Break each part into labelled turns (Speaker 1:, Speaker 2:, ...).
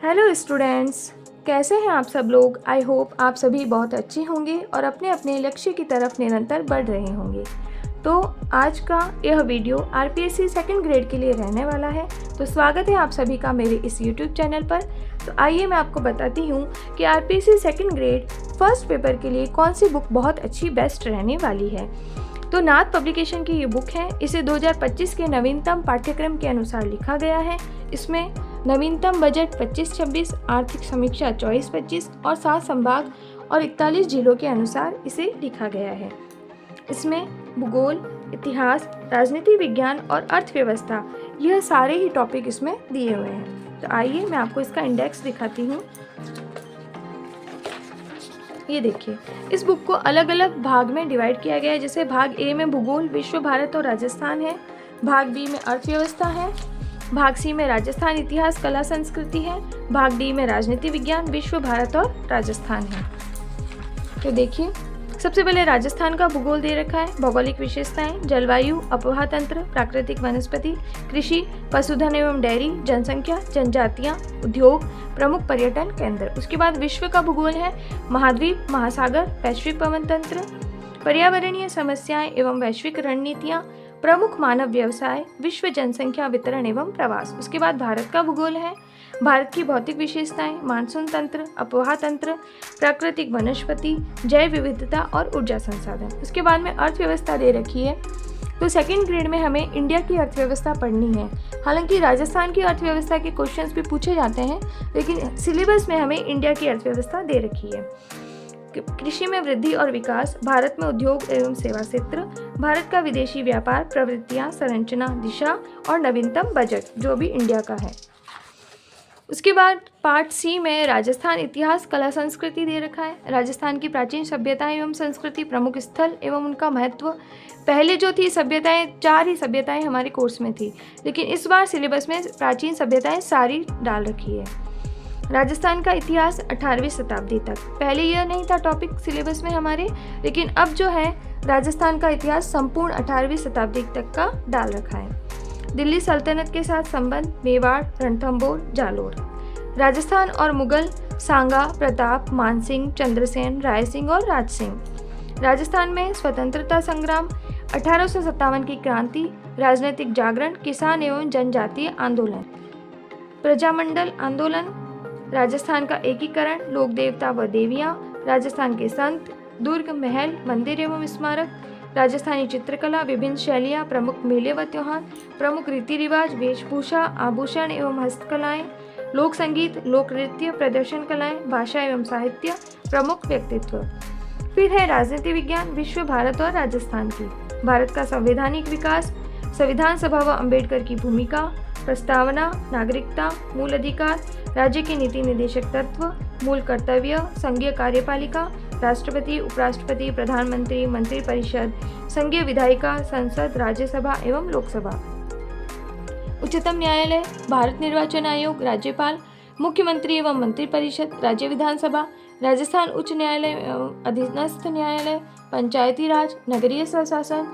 Speaker 1: Hello students, कैसे हैं आप सब लोग। आई होप आप सभी बहुत अच्छे होंगे और अपने अपने लक्ष्य की तरफ निरंतर बढ़ रहे होंगे। तो आज का यह वीडियो आरपीएससी सेकंड ग्रेड के लिए रहने वाला है। तो स्वागत है आप सभी का मेरे इस यूट्यूब चैनल पर। तो आइए मैं आपको बताती हूँ कि RPSC second grade first paper के लिए कौन सी बुक बहुत अच्छी बेस्ट रहने वाली है। तो नाथ पब्लिकेशन की ये बुक है। इसे 2025 के नवीनतम पाठ्यक्रम के अनुसार लिखा गया है। इसमें नवीनतम बजट 25-26, आर्थिक समीक्षा 24-25 और 7 संभाग और 41 जिलों के अनुसार इसे लिखा गया है। इसमें भूगोल, इतिहास, राजनीति विज्ञान और अर्थव्यवस्था यह सारे ही टॉपिक इसमें दिए हुए हैं। तो आइए मैं आपको इसका इंडेक्स दिखाती हूँ। ये देखिए, इस बुक को अलग अलग भाग में डिवाइड किया गया है। जैसे भाग ए में भूगोल, विश्व, भारत और राजस्थान है। भाग बी में अर्थव्यवस्था है। भाग सी में राजस्थान, इतिहास, कला, संस्कृति है। भाग डी में राजनीति विज्ञान, विश्व, भारत और राजस्थान है। तो देखिए, सबसे पहले राजस्थान का भूगोल दे रखा है। भौगोलिक विशेषताएं, जलवायु, अफवाह तंत्र, प्राकृतिक वनस्पति, कृषि, पशुधन एवं डेयरी, जनसंख्या, जनजातियां, उद्योग, प्रमुख पर्यटन केंद्र। उसके बाद विश्व का भूगोल है। महाद्वीप, महासागर, वैश्विक पवन तंत्र, पर्यावरणीय समस्याएं एवं वैश्विक रणनीतियां, प्रमुख मानव व्यवसाय, विश्व जनसंख्या वितरण एवं प्रवास। उसके बाद भारत का भूगोल है। भारत की भौतिक विशेषताएं, मानसून तंत्र, अफवाह तंत्र, प्राकृतिक वनस्पति, जैव विविधता और ऊर्जा संसाधन। उसके बाद में अर्थव्यवस्था दे रखी है। तो सेकंड ग्रेड में हमें इंडिया की अर्थव्यवस्था पढ़नी है। हालांकि राजस्थान की अर्थव्यवस्था के क्वेश्चंस भी पूछे जाते हैं, लेकिन सिलेबस में हमें इंडिया की अर्थव्यवस्था दे रखी है। कृषि में वृद्धि और विकास, भारत में उद्योग एवं सेवा क्षेत्र, भारत का विदेशी व्यापार, प्रवृत्तियां, संरचना, दिशा और नवीनतम बजट जो भी इंडिया का है। उसके बाद पार्ट सी में राजस्थान, इतिहास, कला, संस्कृति दे रखा है। राजस्थान की प्राचीन सभ्यताएं एवं संस्कृति, प्रमुख स्थल एवं उनका महत्व। पहले जो थी सभ्यताएं, 4 ही सभ्यताएं हमारे कोर्स में थी, लेकिन इस बार सिलेबस में प्राचीन सभ्यताएं सारी डाल रखी है। राजस्थान का इतिहास 18वीं शताब्दी तक। पहले यह नहीं था टॉपिक सिलेबस में हमारे, लेकिन अब जो है राजस्थान का इतिहास संपूर्ण 18वीं शताब्दी तक का डाल रखा है। दिल्ली सल्तनत के साथ संबंध, मेवाड़, रणथंभौर, जालोर। राजस्थान और मुगल, सांगा, प्रताप, मानसिंह, चंद्रसेन, रायसिंह और राजसिंह। राजस्थान में स्वतंत्रता संग्राम, 1857 की क्रांति, राजनीतिक जागरण, किसान एवं जनजातीय आंदोलन, प्रजामंडल आंदोलन, राजस्थान का एकीकरण, लोक देवता व देवियां, राजस्थान के संत, दुर्ग, महल, मंदिर एवं स्मारक, राजस्थानी चित्रकला, विभिन्न शैलियाँ, प्रमुख मेले व त्योहार, प्रमुख रीति रिवाज, वेशभूषा, आभूषण एवं हस्तकलाएं, लोक संगीत, लोक नृत्य, प्रदर्शन कलाएं, भाषा एवं साहित्य, प्रमुख व्यक्तित्व। फिर है राजनीति विज्ञान, विश्व, भारत और राजस्थान की, भारत का संवैधानिक विकास, संविधान सभा व अम्बेडकर की भूमिका, प्रस्तावना, नागरिकता, मूल अधिकार, राज्य के नीति निदेशक तत्व, मूल कर्तव्य, संघीय कार्यपालिका, राष्ट्रपति, उपराष्ट्रपति, प्रधानमंत्री, मंत्रिपरिषद, संघीय विधायिका, संसद, राज्यसभा एवं लोकसभा, उच्चतम न्यायालय, भारत निर्वाचन आयोग, राज्यपाल, मुख्यमंत्री एवं मंत्रिपरिषद, राज्य विधानसभा, राजस्थान उच्च न्यायालय एवं अधीनस्थ न्यायालय, पंचायती राज, नगरीय स्वशासन,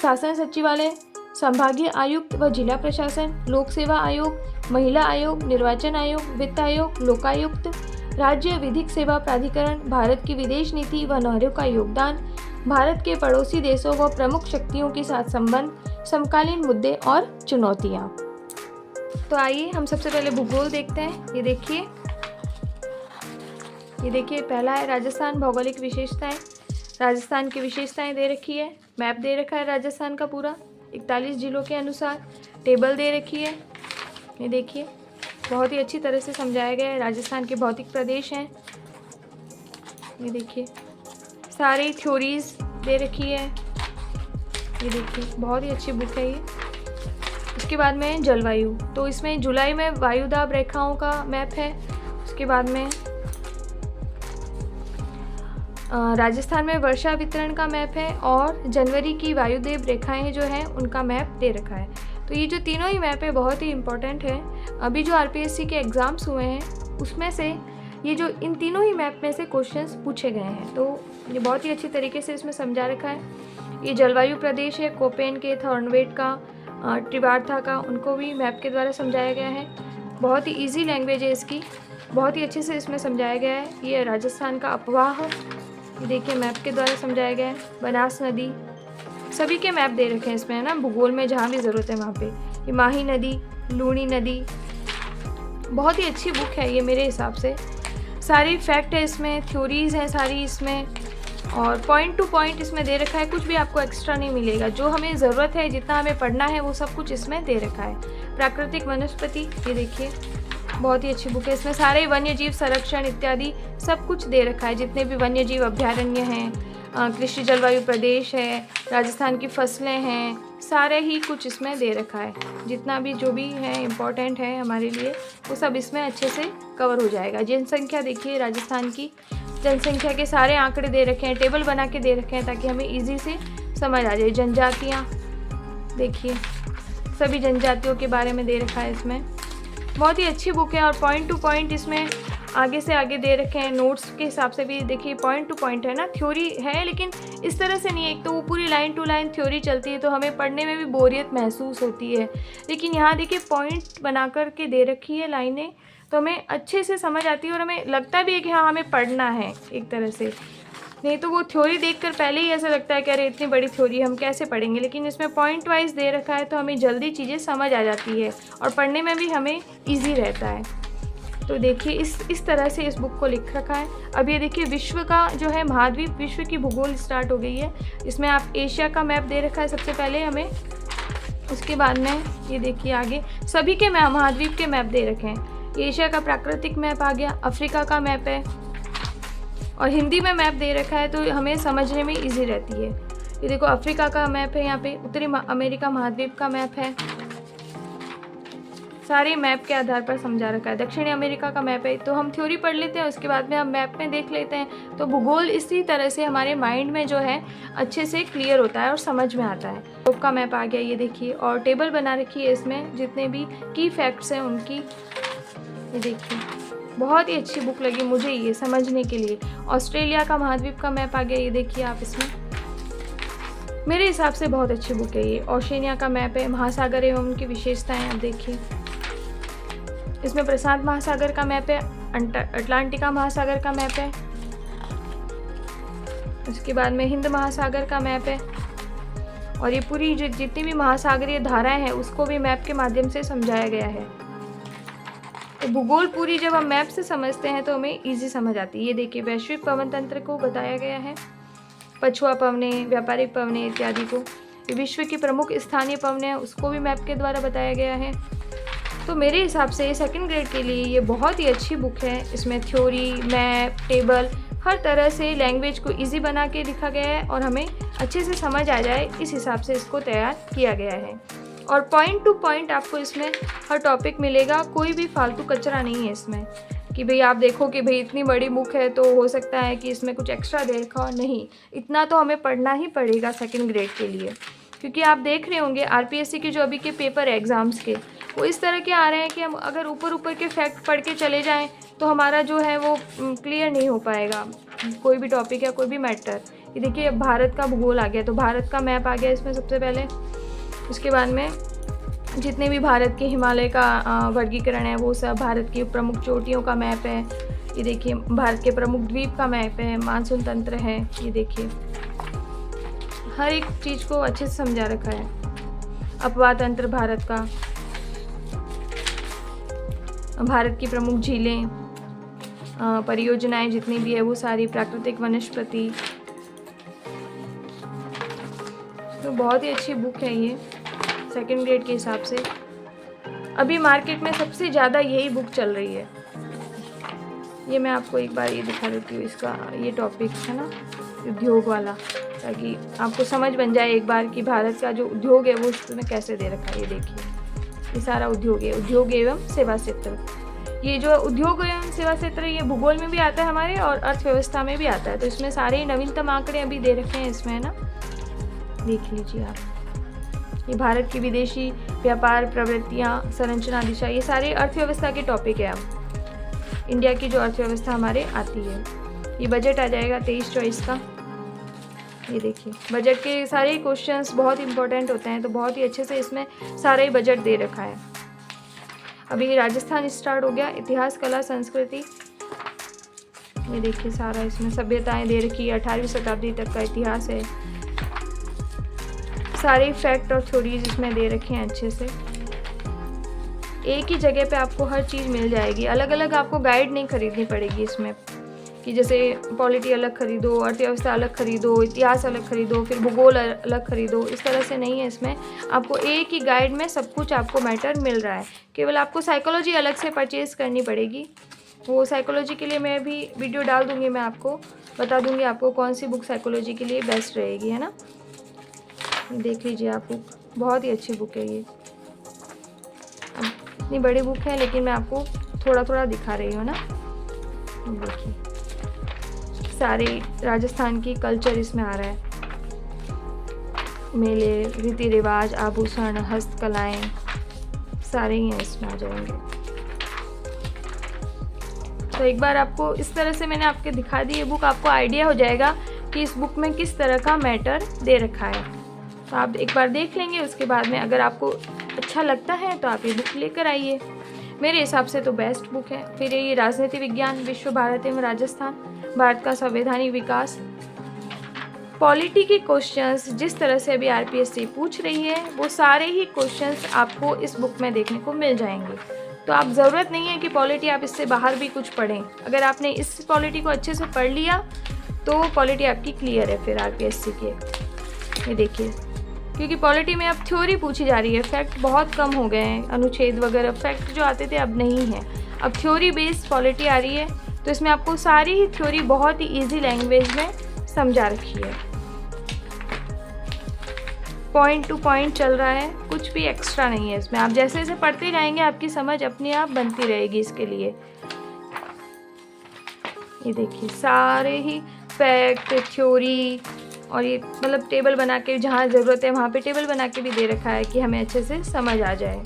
Speaker 1: शासन सचिवालय, संभागीय आयुक्त व जिला प्रशासन, लोक सेवा आयोग, महिला आयोग, निर्वाचन आयोग, वित्त आयोग, लोकायुक्त, राज्य विधिक सेवा प्राधिकरण, भारत की विदेश नीति व नहरों का योगदान, भारत के पड़ोसी देशों व प्रमुख शक्तियों के साथ संबंध, समकालीन मुद्दे और चुनौतियाँ। तो आइए हम सबसे पहले भूगोल देखते हैं। ये देखिए पहला है राजस्थान, भौगोलिक विशेषताएं। राजस्थान की विशेषताएं दे रखी है। मैप दे रखा है राजस्थान का पूरा 41 जिलों के अनुसार। टेबल दे रखी है। ये देखिए बहुत ही अच्छी तरह से समझाया गया है। राजस्थान के भौतिक प्रदेश हैं। ये देखिए सारी थ्योरीज दे रखी है। ये देखिए बहुत ही अच्छी बुक है ये। उसके बाद में जलवायु, तो इसमें जुलाई में वायुदाब रेखाओं का मैप है। उसके बाद में राजस्थान में वर्षा वितरण का मैप है और जनवरी की वायुदेव रेखाएं जो हैं उनका मैप दे रखा है। तो ये जो तीनों ही मैप है बहुत ही इम्पोर्टेंट है। अभी जो आरपीएससी के एग्ज़ाम्स हुए हैं उसमें से ये जो इन तीनों ही मैप में से क्वेश्चंस पूछे गए हैं, तो ये बहुत ही अच्छी तरीके से इसमें समझा रखा है। ये जलवायु प्रदेश है, कोपेन के, थॉर्नवेट का, ट्रिवार्था का, उनको भी मैप के द्वारा समझाया गया है। बहुत ही ईजी लैंग्वेज है इसकी। बहुत ही अच्छे से इसमें समझाया गया है। ये राजस्थान का अपवाह, ये देखिए मैप के द्वारा समझाया गया है। बनास नदी, सभी के मैप दे रखे हैं इसमें, है ना, भूगोल में जहाँ भी ज़रूरत है वहाँ पे। ये माही नदी, लूणी नदी, बहुत ही अच्छी बुक है ये मेरे हिसाब से। सारी फैक्ट है इसमें, थ्योरीज़ हैं सारी इसमें, और पॉइंट टू पॉइंट इसमें दे रखा है। कुछ भी आपको एक्स्ट्रा नहीं मिलेगा, जो हमें ज़रूरत है, जितना हमें पढ़ना है वो सब कुछ इसमें दे रखा है। प्राकृतिक वनस्पति, ये देखिए बहुत ही अच्छी बुक है। इसमें सारे वन्य जीव संरक्षण इत्यादि सब कुछ दे रखा है, जितने भी वन्य जीव अभ्यारण्य हैं, कृषि जलवायु प्रदेश है, राजस्थान की फसलें हैं, सारे ही कुछ इसमें दे रखा है। जितना भी जो भी है इम्पोर्टेंट है हमारे लिए वो सब इसमें अच्छे से कवर हो जाएगा। जनसंख्या देखिए, राजस्थान की जनसंख्या के सारे आंकड़े दे रखे हैं, टेबल बना के दे रखे हैं ताकि हमें ईजी से समझ आ जाए। जनजातियाँ देखिए, सभी जनजातियों के बारे में दे रखा है इसमें। बहुत ही अच्छी बुक है और पॉइंट टू पॉइंट इसमें आगे से आगे दे रखे हैं। नोट्स के हिसाब से भी देखिए पॉइंट टू पॉइंट है ना, थ्योरी है लेकिन इस तरह से नहीं है। एक तो वो पूरी लाइन टू लाइन थ्योरी चलती है तो हमें पढ़ने में भी बोरियत महसूस होती है, लेकिन यहाँ देखिए पॉइंट बना कर के दे रखी है लाइनें, तो हमें अच्छे से समझ आती है और हमें लगता भी है कि हाँ हमें पढ़ना है एक तरह से। नहीं तो वो थ्योरी देखकर पहले ही ऐसा लगता है कि अरे इतनी बड़ी थ्योरी हम कैसे पढ़ेंगे, लेकिन इसमें पॉइंट वाइज दे रखा है तो हमें जल्दी चीज़ें समझ आ जाती है और पढ़ने में भी हमें ईजी रहता है। तो देखिए इस तरह से इस बुक को लिख रखा है। अब ये देखिए विश्व का जो है महाद्वीप, विश्व की भूगोल स्टार्ट हो गई है। इसमें आप एशिया का मैप दे रखा है सबसे पहले हमें, उसके बाद में ये देखिए आगे सभी के महाद्वीप के मैप दे रखे हैं। एशिया का प्राकृतिक मैप आ गया, अफ्रीका का मैप है और हिंदी में मैप दे रखा है तो हमें समझने में ईजी रहती है। ये देखो अफ्रीका का मैप है, यहाँ पे उत्तरी अमेरिका महाद्वीप का मैप है, सारे मैप के आधार पर समझा रखा है। दक्षिणी अमेरिका का मैप है, तो हम थ्योरी पढ़ लेते हैं उसके बाद में हम मैप में देख लेते हैं, तो भूगोल इसी तरह से हमारे माइंड में जो है अच्छे से क्लियर होता है और समझ में आता है। यूरोप का मैप आ गया ये देखिए, और टेबल बना रखी है इसमें जितने भी की फैक्ट्स हैं उनकी, ये देखिए बहुत ही अच्छी बुक लगी मुझे ये समझने के लिए। ऑस्ट्रेलिया का महाद्वीप का मैप आ गया, ये देखिए आप इसमें, मेरे हिसाब से बहुत अच्छी बुक है ये। ओशिनिया का मैप है, महासागर एवं उनकी विशेषताएं आप देखिए। इसमें प्रशांत महासागर का मैप है, अटलांटिका महासागर का मैप है, उसके बाद में हिंद महासागर का मैप है, और ये पूरी जितनी भी महासागरीय धाराएं हैं उसको भी मैप के माध्यम से समझाया गया है। तो भूगोल पूरी जब हम मैप से समझते हैं तो हमें इजी समझ आती है। ये देखिए वैश्विक पवन तंत्र को बताया गया है, पछुआ पवने, व्यापारिक पवने इत्यादि को। ये विश्व की प्रमुख स्थानीय पवने हैं उसको भी मैप के द्वारा बताया गया है। तो मेरे हिसाब से सेकंड ग्रेड के लिए ये बहुत ही अच्छी बुक है। इसमें थ्योरी, मैप, टेबल, हर तरह से लैंग्वेज को इजी बना के लिखा गया है और हमें अच्छे से समझ आ जाए इस हिसाब से इसको तैयार किया गया है। और पॉइंट टू पॉइंट आपको इसमें हर टॉपिक मिलेगा, कोई भी फालतू कचरा नहीं है इसमें कि भाई आप देखो कि भाई इतनी बड़ी बुक है तो हो सकता है कि इसमें कुछ एक्स्ट्रा दे रखा हो, नहीं, इतना तो हमें पढ़ना ही पड़ेगा सेकंड ग्रेड के लिए। क्योंकि आप देख रहे होंगे आरपीएससी के जो अभी के पेपर है एग्ज़ाम्स के, वो इस तरह के आ रहे हैं कि हम अगर ऊपर ऊपर के फैक्ट पढ़ के चले जाएं तो हमारा जो है वो क्लियर नहीं हो पाएगा कोई भी टॉपिक या कोई भी मैटर। ये देखिए भारत का भूगोल आ गया, तो भारत का मैप आ गया इसमें सबसे पहले, उसके बाद में जितने भी भारत के हिमालय का वर्गीकरण है वो सब, भारत की प्रमुख चोटियों का मैप है, ये देखिए भारत के प्रमुख द्वीप का मैप है, मानसून तंत्र है, ये देखिए हर एक चीज़ को अच्छे से समझा रखा है। अपवाह तंत्र भारत का, भारत की प्रमुख झीलें, परियोजनाएं जितनी भी है वो सारी, प्राकृतिक वनस्पति, तो बहुत ही अच्छी बुक है ये सेकंड ग्रेड के हिसाब से। अभी मार्केट में सबसे ज़्यादा यही बुक चल रही है। ये मैं आपको एक बार ये दिखा देती हूँ, इसका ये टॉपिक है ना उद्योग वाला, ताकि आपको समझ बन जाए एक बार कि भारत का जो उद्योग है वो उसमें कैसे दे रखा है। ये देखिए ये सारा उद्योग है, उद्योग एवं सेवा क्षेत्र। ये जो उद्योग एवं सेवा क्षेत्र ये भूगोल में भी आता है हमारे और अर्थव्यवस्था में भी आता है, तो इसमें सारे नवीनतम आंकड़े अभी दे रखे हैं इसमें, है ना, देख लीजिए आप। ये भारत की विदेशी व्यापार प्रवृत्तियाँ, संरचना, दिशा, ये सारे अर्थव्यवस्था के टॉपिक है। अब इंडिया की जो अर्थव्यवस्था हमारे आती है, ये बजट आ जाएगा 23-24 का। ये देखिए बजट के सारे क्वेश्चंस बहुत इंपॉर्टेंट होते हैं, तो बहुत ही अच्छे से इसमें सारा ही बजट दे रखा है। अभी राजस्थान स्टार्ट हो गया, इतिहास, कला, संस्कृति। ये देखिए सारा इसमें सभ्यताएं दे रखी है, 18वीं शताब्दी तक का इतिहास है। सारे फैक्ट और थ्योरीज इसमें दे रखे हैं अच्छे से। एक ही जगह पे आपको हर चीज़ मिल जाएगी, अलग अलग आपको गाइड नहीं खरीदनी पड़ेगी इसमें कि जैसे पॉलिटी अलग खरीदो, अर्थव्यवस्था अलग खरीदो, इतिहास अलग खरीदो, फिर भूगोल अलग खरीदो। इस तरह से नहीं है, इसमें आपको एक ही गाइड में सब कुछ आपको मैटर मिल रहा है। केवल आपको साइकोलॉजी अलग से परचेज़ करनी पड़ेगी। वो साइकोलॉजी के लिए मैं भी वीडियो डाल दूँगी, मैं आपको बता दूँगी आपको कौन सी बुक साइकोलॉजी के लिए बेस्ट रहेगी, है ना। देख लीजिए आप बुक, बहुत ही अच्छी बुक है ये। इतनी बड़ी बुक है लेकिन मैं आपको थोड़ा थोड़ा दिखा रही हूँ ना। देखिए सारे राजस्थान की कल्चर इसमें आ रहा है, मेले, रीति रिवाज, आभूषण, हस्तकलाएं, सारे ही हैं इसमें आ जाएंगे। तो एक बार आपको इस तरह से मैंने आपके दिखा दी ये बुक, आपको आइडिया हो जाएगा कि इस बुक में किस तरह का मैटर दे रखा है। तो आप एक बार देख लेंगे, उसके बाद में अगर आपको अच्छा लगता है तो आप ये बुक लेकर आइए। मेरे हिसाब से तो बेस्ट बुक है। फिर ये राजनीति विज्ञान, विश्व, भारत एवं राजस्थान, भारत का संवैधानिक विकास, पॉलिटी के क्वेश्चंस जिस तरह से अभी आरपीएससी पूछ रही है वो सारे ही क्वेश्चंस आपको इस बुक में देखने को मिल जाएंगे। तो आप ज़रूरत नहीं है कि पॉलिटी आप इससे बाहर भी कुछ पढ़ें। अगर आपने इस पॉलिटी को अच्छे से पढ़ लिया तो पॉलिटी आपकी क्लियर है फिर आरपीएससी के। ये देखिए, क्योंकि पॉलिटी में अब थ्योरी पूछी जा रही है, फैक्ट बहुत कम हो गए हैं, अनुच्छेद वगैरह फैक्ट जो आते थे अब नहीं है, अब थ्योरी बेस्ड पॉलिटी आ रही है। तो इसमें आपको सारी ही थ्योरी बहुत ही इजी लैंग्वेज में समझा रखी है, पॉइंट टू पॉइंट चल रहा है, कुछ भी एक्स्ट्रा नहीं है इसमें। आप जैसे जैसे पढ़ते जाएंगे आपकी समझ अपने आप बनती रहेगी इसके लिए। ये देखिए सारे ही फैक्ट, थ्योरी, और ये मतलब टेबल बना के जहाँ ज़रूरत है वहाँ पे टेबल बना के भी दे रखा है कि हमें अच्छे से समझ आ जाए।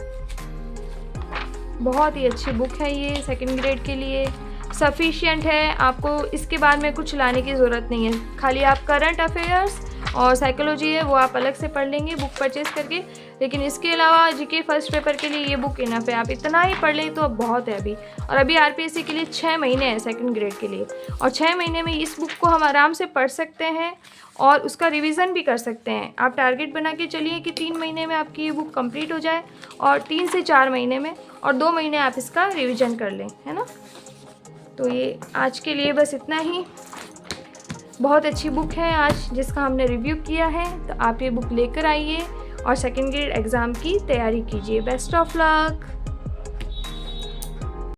Speaker 1: बहुत ही अच्छी बुक है ये, सेकंड ग्रेड के लिए सफिशिएंट है। आपको इसके बाद में कुछ लाने की ज़रूरत नहीं है, खाली आप करंट अफेयर्स और साइकोलॉजी है वो आप अलग से पढ़ लेंगे बुक परचेज करके। लेकिन इसके अलावा जीके फर्स्ट पेपर के लिए ये बुक इनफ है, आप इतना ही पढ़ लें तो अब बहुत है अभी। और अभी आरपीएससी के लिए 6 महीने हैं सेकंड ग्रेड के लिए, और 6 महीने में इस बुक को हम आराम से पढ़ सकते हैं और उसका रिवीजन भी कर सकते हैं। आप टारगेट बना के चलिए कि 3 महीने में आपकी ये बुक कंप्लीट हो जाए, और 3 से 4 महीने में, और 2 महीने आप इसका रिवीजन कर लें, है ना। तो ये आज के लिए बस इतना ही। बहुत अच्छी बुक है आज जिसका हमने रिव्यू किया है, तो आप ये बुक लेकर आइए और सेकंड ग्रेड एग्ज़ाम की तैयारी कीजिए। Best of luck.